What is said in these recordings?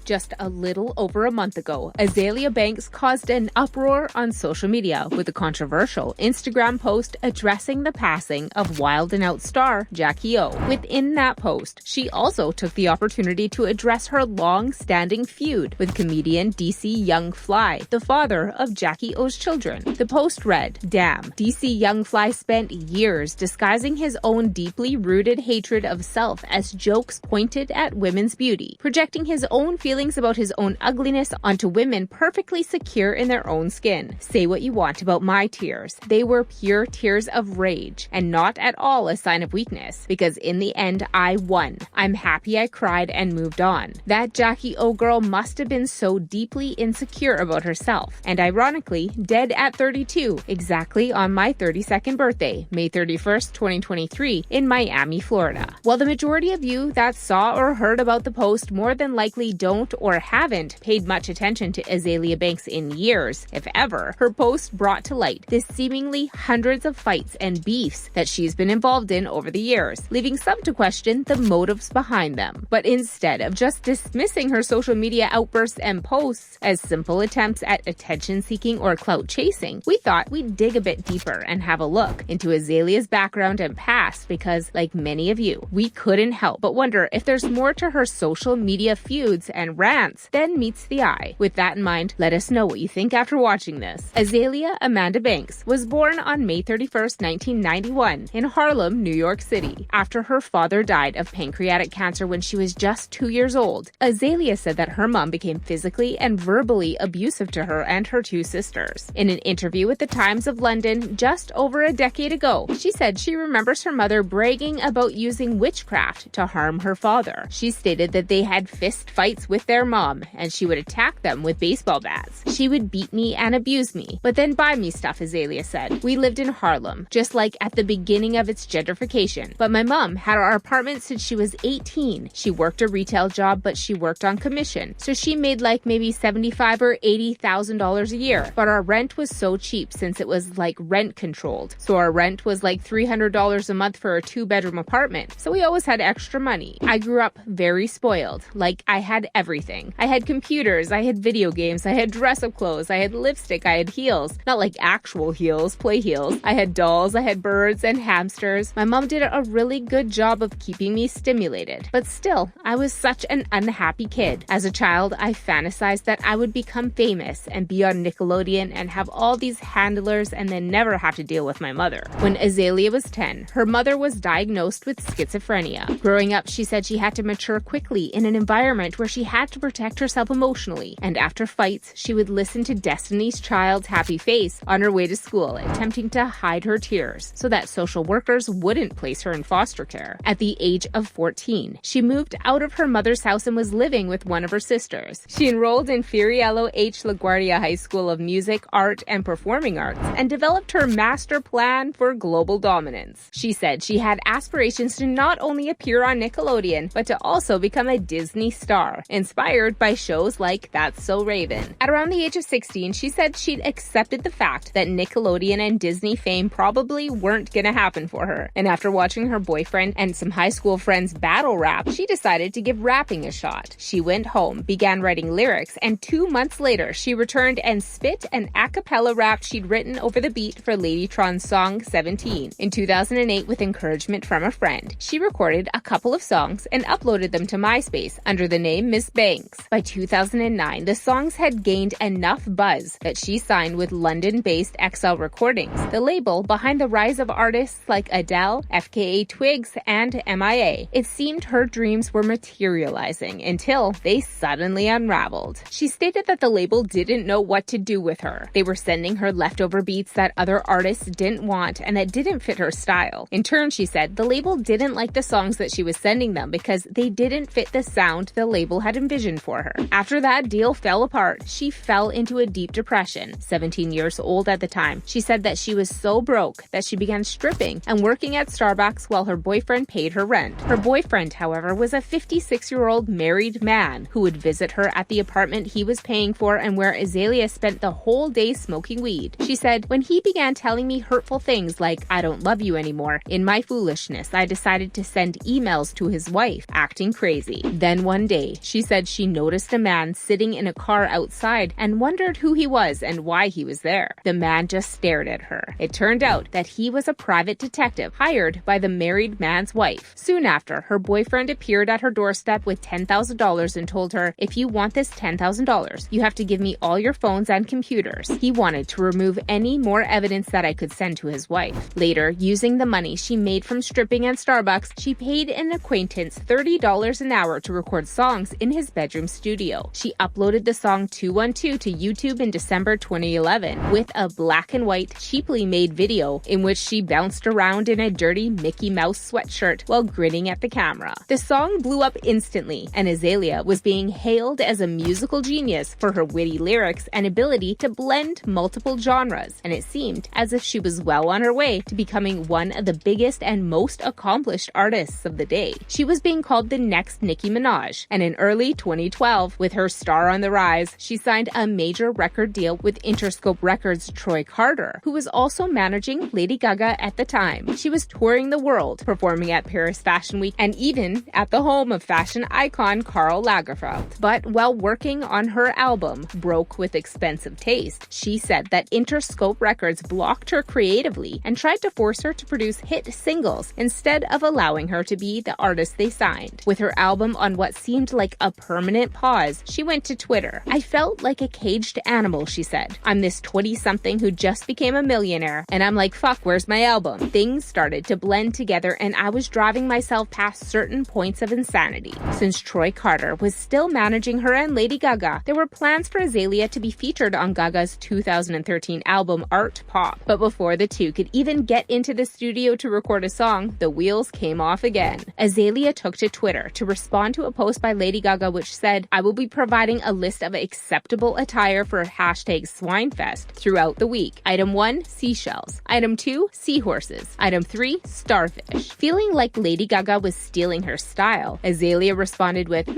Just a little over a month ago, Azealia Banks caused an uproar on social media with a controversial Instagram post addressing the passing of Wild 'N Out star Jackie O. Within that post, she also took the opportunity to address her long-standing feud with comedian DC Young Fly, the father of Jackie O's children. The post read, "Damn, DC Young Fly spent years disguising his own deeply rooted hatred of self as jokes pointed at women's beauty, projecting his own feelings about his own ugliness onto women perfectly secure in their own skin. Say what you want about my tears. They were pure tears of rage, and not at all a sign of weakness, because in the end, I won. I'm happy I cried and moved on. That Jackie O girl must have been so deeply insecure about herself, and ironically, dead at 32, exactly on my 32nd birthday, May 31st, 2023, in Miami, Florida." While the majority of you that saw or heard about the post more than likely don't or haven't paid much attention to Azealia Banks in years, if ever, her post brought to light the seemingly hundreds of fights and beefs that she's been involved in over the years, leaving some to question the motives behind them. But instead of just dismissing her social media outbursts and posts as simple attempts at attention-seeking or clout chasing, we thought we'd dig a bit deeper and have a look into Azalia's background and past because, like many of you, we couldn't help but wonder if there's more to her social media feuds and rants than meets the eye. With that in mind, let us know what you think after watching this. Azealia Amanda Banks was born on May 31st, 1991 in Harlem, New York City, after her father died of pancreatic cancer when she was just 2 years old. Azealia said that her mom became physically and verbally abusive to her and her two sisters. In an interview with the Times of London just over a decade ago, she said she remembers her mother bragging about using witchcraft to harm her father. She stated that they had fist fights with their mom, and she would attack them with baseball bats. She would beat me and abuse me, but then buy me stuff, Azealia said. We lived in Harlem, just like at the beginning of its gentrification, but my mom had our apartment since she was 18. She worked a retail job, but she worked on commission, so she made like maybe $75,000 or $80,000 a year, but our rent was so cheap since it was like rent controlled. So our rent was like $300 a month for a 2-bedroom apartment, so we always had extra money. I grew up very spoiled, like I had everything. I had computers, I had video games, I had dress-up clothes, I had lipstick, I had heels. Not like actual heels, play heels. I had dolls, I had birds and hamsters. My mom did a really good job of keeping me stimulated. But still, I was such an unhappy kid. As a child, I fantasized that I would become famous and be on Nickelodeon and have all these handlers and then never have to deal with my mother. When Azealia was 10, her mother was diagnosed with schizophrenia. Growing up, she said she had to mature quickly in an environment where she had to protect herself emotionally, and after fights, she would listen to Destiny's Child's Happy Face on her way to school, attempting to hide her tears so that social workers wouldn't place her in foster care. At the age of 14, she moved out of her mother's house and was living with one of her sisters. She enrolled in Fiorello H. LaGuardia High School of Music, Art, and Performing Arts and developed her master plan for global dominance. She said she had aspirations to not only appear on Nickelodeon, but to also become a Disney star, inspired by shows like That's So Raven. At around the age of 16, she said she'd accepted the fact that Nickelodeon and Disney fame probably weren't gonna happen for her, and after watching her boyfriend and some high school friends battle rap, she decided to give rapping a shot. She went home, began writing lyrics, and 2 months later, she returned and spit an a cappella rap she'd written over the beat for Ladytron's song 17. In 2008, with encouragement from a friend, she recorded a couple of songs and uploaded them to MySpace under the name Miss Banks. By 2009, the songs had gained enough buzz that she signed with London-based XL Recordings, the label behind the rise of artists like Adele, FKA Twigs, and MIA. It seemed her dreams were materializing until they suddenly unraveled. She stated that the label didn't know what to do with her. They were sending her leftover beats that other artists didn't want and that didn't fit her style. In turn, she said, the label didn't like the songs that she was sending them because they didn't fit the sound the label had envisioned for her. After that deal fell apart, she fell into a deep depression. 17 years old at the time, she said that she was so broke that she began stripping and working at Starbucks while her boyfriend paid her rent. Her boyfriend, however, was a 56-year-old married man who would visit her at the apartment he was paying for and where Azealia spent the whole day smoking weed. She said, when he began telling me hurtful things like, I don't love you anymore, in my foolishness, I decided to send emails to his wife, acting crazy. Then one day, she said said she noticed a man sitting in a car outside and wondered who he was and why he was there. The man just stared at her. It turned out that he was a private detective hired by the married man's wife. Soon after, her boyfriend appeared at her doorstep with $10,000 and told her, "If you want this $10,000, you have to give me all your phones and computers." He wanted to remove any more evidence that I could send to his wife. Later, using the money she made from stripping and Starbucks, she paid an acquaintance $30 an hour to record songs in his bedroom studio. She uploaded the song 212 to YouTube in December 2011 with a black and white, cheaply made video in which she bounced around in a dirty Mickey Mouse sweatshirt while grinning at the camera. The song blew up instantly, and Azealia was being hailed as a musical genius for her witty lyrics and ability to blend multiple genres, and it seemed as if she was well on her way to becoming one of the biggest and most accomplished artists of the day. She was being called the next Nicki Minaj, and in early 2012, with her star on the rise, she signed a major record deal with Interscope Records' Troy Carter, who was also managing Lady Gaga at the time. She was touring the world, performing at Paris Fashion Week and even at the home of fashion icon KARL Lagerfeld. But while working on her album, Broke with Expensive Taste, she said that Interscope Records blocked her creatively and tried to force her to produce hit singles instead of allowing her to be the artist they signed. With her album on what seemed like a permanent pause, she went to Twitter. "I felt like a caged animal," she said. "I'm this 20-something who just became a millionaire, and I'm like, fuck, where's my album?" Things started to blend together, and I was driving myself past certain points of insanity. Since Troy Carter was still managing her and Lady Gaga, there were plans for Azealia to be featured on Gaga's 2013 album Art Pop. But before the two could even get into the studio to record a song, the wheels came off again. Azealia took to Twitter to respond to a post by Lady Gaga which said, "I will be providing a list of acceptable attire for #Swinefest throughout the week. Item 1, seashells. Item 2, seahorses. Item 3, starfish." Feeling like Lady Gaga was stealing her style, Azealia responded with,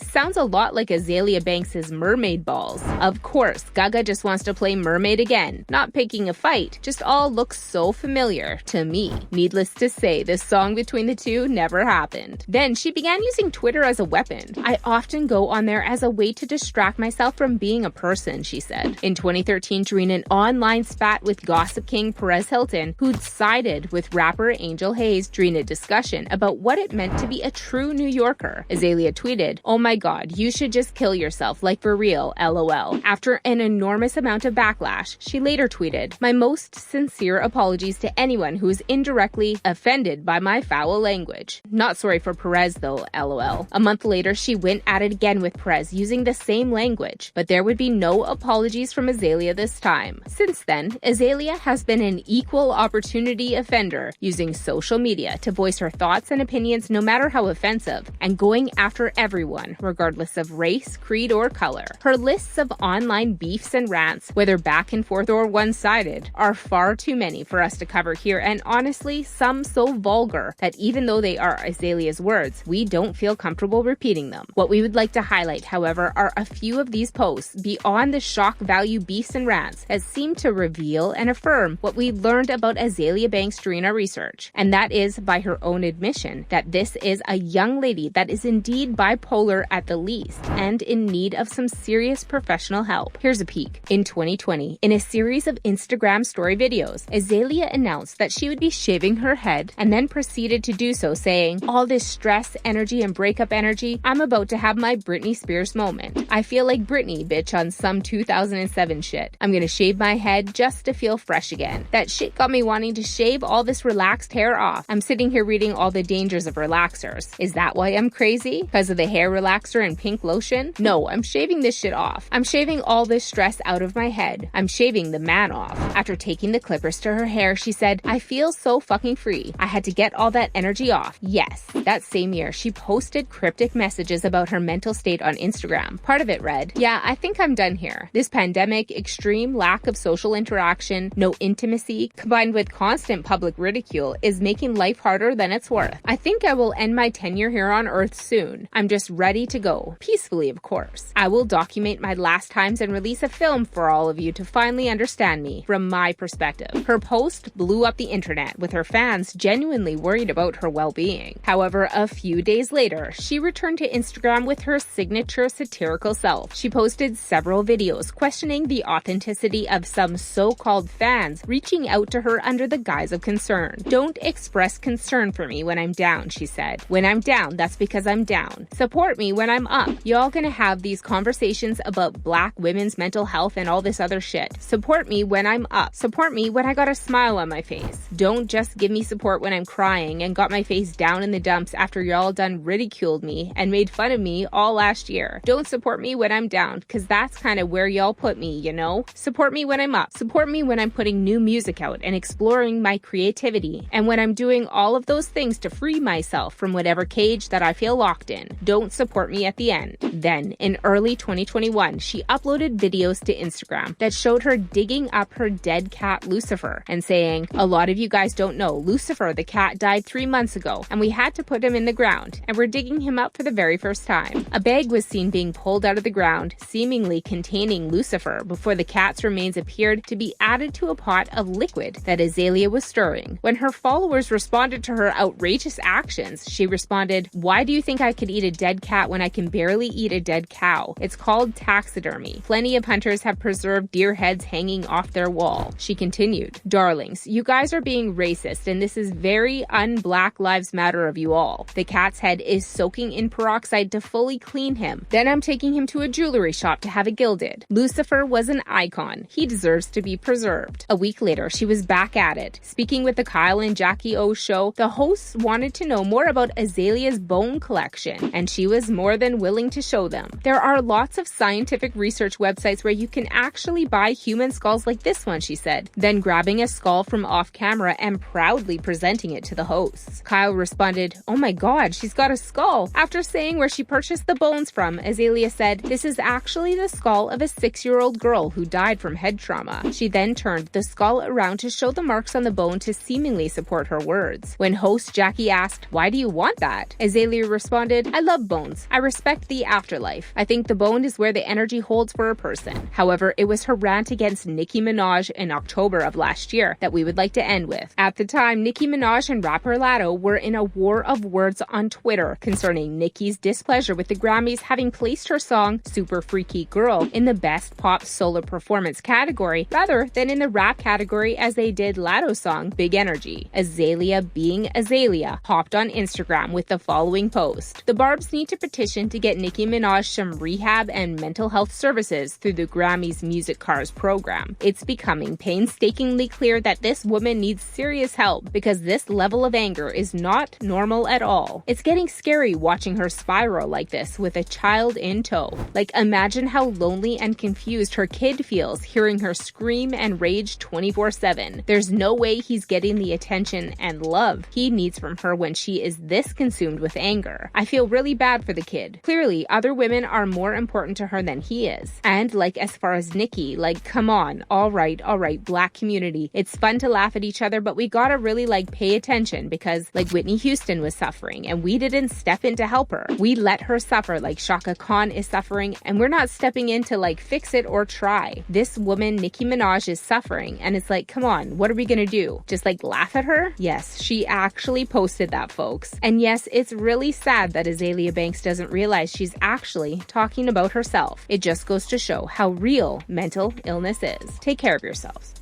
"Sounds a lot like Azealia Banks' mermaid balls." Of course, Gaga just wants to play mermaid again. Not picking a fight, just all looks so familiar to me. Needless to say, the song between the two never happened. Then she began using Twitter as a weapon. "I often go on there as a way to distract myself from being a person," she said. In 2013, during an online spat with Gossip King Perez Hilton, who'd sided with rapper Angel Hayes during a discussion about what it meant to be a true New Yorker, Azealia tweeted, "Oh my god, you should just kill yourself, like for real, LOL." After an enormous amount of backlash, she later tweeted, "My most sincere apologies to anyone who is indirectly offended by my foul language. Not sorry for Perez though, LOL." A month later, she went at it again with Perez using the same language, but there would be no apologies from Azealia this time. Since then, Azealia has been an equal opportunity offender, using social media to voice her thoughts and opinions no matter how offensive, and going after everyone, regardless of race, creed, or color. Her lists of online beefs and rants, whether back and forth or one-sided, are far too many for us to cover here, and honestly, some so vulgar that even though they are Azealia's words, we don't feel comfortable repeating them. What we would like to highlight, however, are a few of these posts beyond the shock value beefs and rants that seem to reveal and affirm what we learned about Azealia Banks during our research, and that is, by her own admission, that this is a young lady that is indeed bipolar at the least, and in need of some serious professional help. Here's a peek. In 2020, in a series of Instagram story videos, Azealia announced that she would be shaving her head and then proceeded to do so, saying, "All this stress, energy, and breakup energy, I'm about to have my Britney Spears moment. I feel like Britney, bitch, on some 2007 shit. I'm gonna shave my head just to feel fresh again. That shit got me wanting to shave all this relaxed hair off. I'm sitting here reading all the dangers of relaxers. Is that why I'm crazy? Because of the hair relaxer and pink lotion? No, I'm shaving this shit off. I'm shaving all this stress out of my head. I'm shaving the man off." After taking the clippers to her hair, she said, "I feel so fucking free. I had to get all that energy off." Yes. That same year, she posted cryptic messages about her mental state on Instagram. Part of it read, "Yeah, I think I'm done here. This pandemic, extreme lack of social interaction, no intimacy, combined with constant public ridicule is making life harder than it's worth. I think I will end my tenure here on Earth soon. I'm just ready to go. Peacefully, of course. I will document my last times and release a film for all of you to finally understand me from my perspective." Her post blew up the internet, with her fans genuinely worried about her well-being. However, a few days later, she returned to Instagram with her signature satirical self. She posted several videos questioning the authenticity of some so-called fans reaching out to her under the guise of concern. "Don't express concern for me when I'm down," she said. "When I'm down, that's because I'm down. Support me when I'm up. Y'all gonna have these conversations about black women's mental health and all this other shit. Support me when I'm up. Support me when I got a smile on my face. Don't just give me support when I'm crying and got my face down in the dumps after y'all done ridiculed me and made fun of me all last year. Don't support me when I'm down, cause that's kind of where y'all put me, you know? Support me when I'm up. Support me when I'm putting new music out and exploring my creativity, and when I'm doing all of those things to free myself from whatever cage that I feel locked in. Don't support me at the end." Then, in early 2021, she uploaded videos to Instagram that showed her digging up her dead cat Lucifer and saying, "A lot of you guys don't know, Lucifer the cat died 3 months ago and we had to put him in the ground and we're digging him up for the very first time." A bag was seen being pulled out of the ground, seemingly containing Lucifer, before the cat's remains appeared to be added to a pot of liquid that Azealia was stirring. When her followers responded to her outrageous actions, she responded, "Why do you think I could eat a dead cat when I can barely eat a dead cow? It's called taxidermy. Plenty of hunters have preserved deer heads hanging off their wall." She continued, "Darlings, you guys are being racist and this is very un-Black Lives Matter of you all. The cat's head is soaking in peroxide to fully clean him. Then I'm taking him to a jewelry shop to have it gilded. Lucifer was an icon. He deserves to be preserved." A week later, she was back at it. Speaking with the Kyle and Jackie O show, the hosts wanted to know more about Azalia's bone collection, and she was more than willing to show them. "There are lots of scientific research websites where you can actually buy human skulls like this one," she said, then grabbing a skull from off camera and proudly presenting it to the hosts. Kyle responded, "Oh my god, she's got a skull." After saying where she purchased the bones from, Azealia said, "This is actually the skull of a 6-year-old girl who died from head trauma." She then turned the skull around to show the marks on the bone to seemingly support her words. When host Jackie asked, "Why do you want that?" Azealia responded, "I love bones. I respect the afterlife. I think the bone is where the energy holds for a person." However, it was her rant against Nicki Minaj in October of last year that we would like to end with. At the time, Nicki Minaj and rapper Latto were in a war of words on Twitter concerning Nicki's displeasure with the Grammys having placed her song Super Freaky Girl in the Best Pop Solo Performance category rather than in the rap category as they did Latto's song Big Energy. Azealia, being Azealia, hopped on Instagram with the following post: "The Barbs need to petition to get Nicki Minaj some rehab and mental health services through the Grammys Music Cars program. It's becoming painstakingly clear that this woman needs serious help because this level of anger is not normal at all. It's getting scary watching her spiral like this with a child in tow. Like, imagine how lonely and confused her kid feels hearing her scream and rage 24/7. There's no way he's getting the attention and love he needs from her when she is this consumed with anger. I feel really bad for the kid. Clearly, other women are more important to her than he is. And like, as far as Nicki, like, come on, all right, Black community. It's fun to laugh at each other, but we gotta really like pay attention because like Whitney Houston was suffering and we didn't step in to help her. We let her suffer like Shaka Khan is suffering and we're not stepping in to like fix it or try. This woman, Nicki Minaj, is suffering and it's like, come on, what are we gonna do? Just like laugh at her?" Yes, she actually posted that, folks. And yes, it's really sad that Azealia Banks doesn't realize she's actually talking about herself. It just goes to show how real mental illness is. Take care of yourselves.